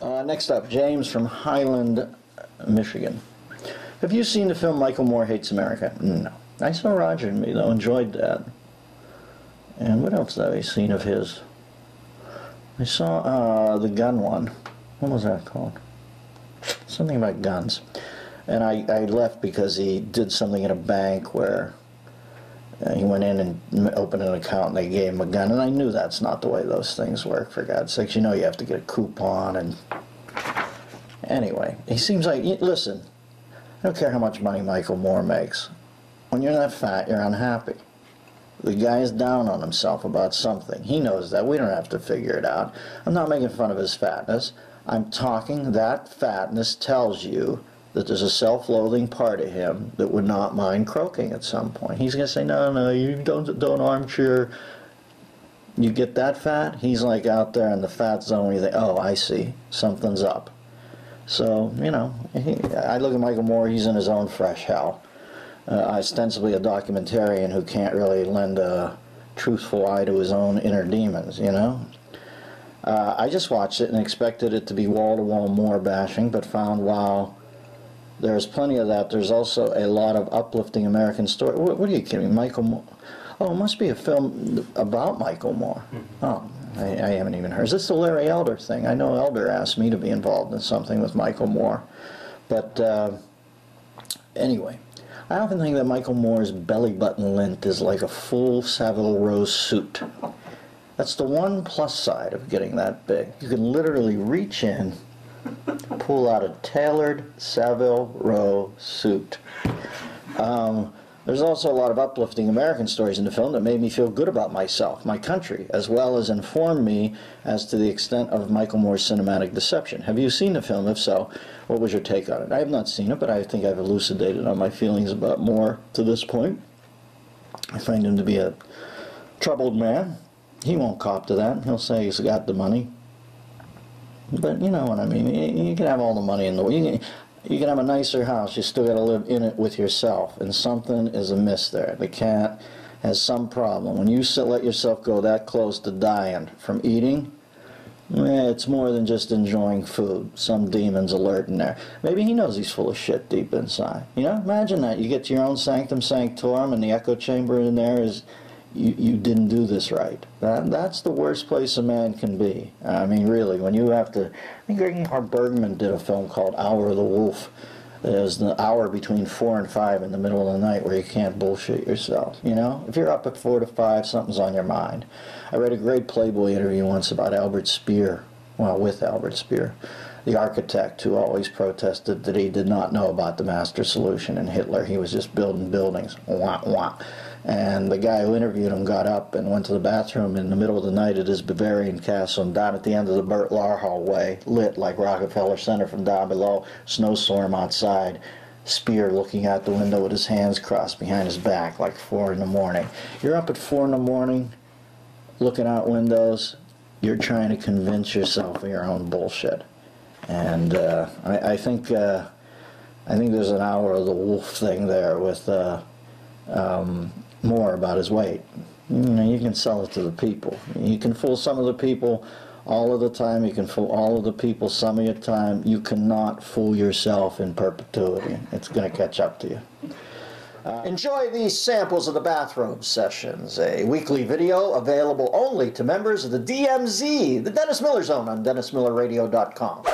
Next up, James from Highland, Michigan. Have you seen the film Michael Moore Hates America? No. I saw Roger and Me, though. Enjoyed that. And what else have I seen of his? I saw the gun one. What was that called? Something about guns. And I left because he did something at a bank where he went in and opened an account and they gave him a gun. And I knew that's not the way those things work, for God's sakes. You know you have to get a coupon. And anyway, he seems like, listen, I don't care how much money Michael Moore makes. When you're that fat, you're unhappy. The guy is down on himself about something. He knows that. We don't have to figure it out. I'm not making fun of his fatness. I'm talking that fatness tells you that there's a self-loathing part of him that would not mind croaking at some point. He's going to say, no, no, you don't armchair. You get that fat? He's like out there in the fat zone where you think, oh, I see. Something's up. So, you know, I look at Michael Moore, he's in his own fresh hell. Ostensibly a documentarian who can't really lend a truthful eye to his own inner demons, you know. I just watched it and expected it to be wall-to-wall Moore bashing, but found while there's plenty of that, there's also a lot of uplifting American story. What are you kidding me? Michael Moore? Oh, it must be a film about Michael Moore. Oh, I haven't even heard. Is this the Larry Elder thing? I know Elder asked me to be involved in something with Michael Moore. But anyway, I often think that Michael Moore's belly button lint is like a full Savile Row suit. That's the one plus side of getting that big. You can literally reach in, pull out a tailored Savile Row suit. There's also a lot of uplifting American stories in the film that made me feel good about myself, my country, as well as inform me as to the extent of Michael Moore's cinematic deception. Have you seen the film? If so, what was your take on it? I have not seen it, but I think I've elucidated on my feelings about Moore to this point. I find him to be a troubled man. He won't cop to that. He'll say he's got the money. But you know what I mean. You can have all the money in the world. You can have a nicer house, you still got to live in it with yourself, and something is amiss there. The cat has some problem. When you let yourself go that close to dying from eating, it's more than just enjoying food. Some demon's alert in there. Maybe he knows he's full of shit deep inside. You know, imagine that. You get to your own sanctum sanctorum, and the echo chamber in there is, you didn't do this right. That's the worst place a man can be. I mean, really, when you have to... I think Ingmar Bergman did a film called Hour of the Wolf. There's the hour between 4 and 5 in the middle of the night where you can't bullshit yourself, you know? If you're up at 4 to 5, something's on your mind. I read a great Playboy interview once about Albert Speer, well, with Albert Speer, the architect who always protested that he did not know about the master solution in Hitler. He was just building buildings. Wah, wah. And the guy who interviewed him got up and went to the bathroom in the middle of the night at his Bavarian castle, and down at the end of the Bert Lahr hallway, lit like Rockefeller Center from down below, snowstorm outside, Speer looking out the window with his hands crossed behind his back like 4 in the morning. You're up at 4 in the morning, looking out windows, you're trying to convince yourself of your own bullshit. And I think there's an Hour of the Wolf thing there with Moore about his weight. You know, you can sell it to the people. You can fool some of the people all of the time. You can fool all of the people some of your time. You cannot fool yourself in perpetuity. It's going to catch up to you. Enjoy these samples of the Bathrobe Sessions, a weekly video available only to members of the DMZ, the Dennis Miller Zone, on DennisMillerRadio.com.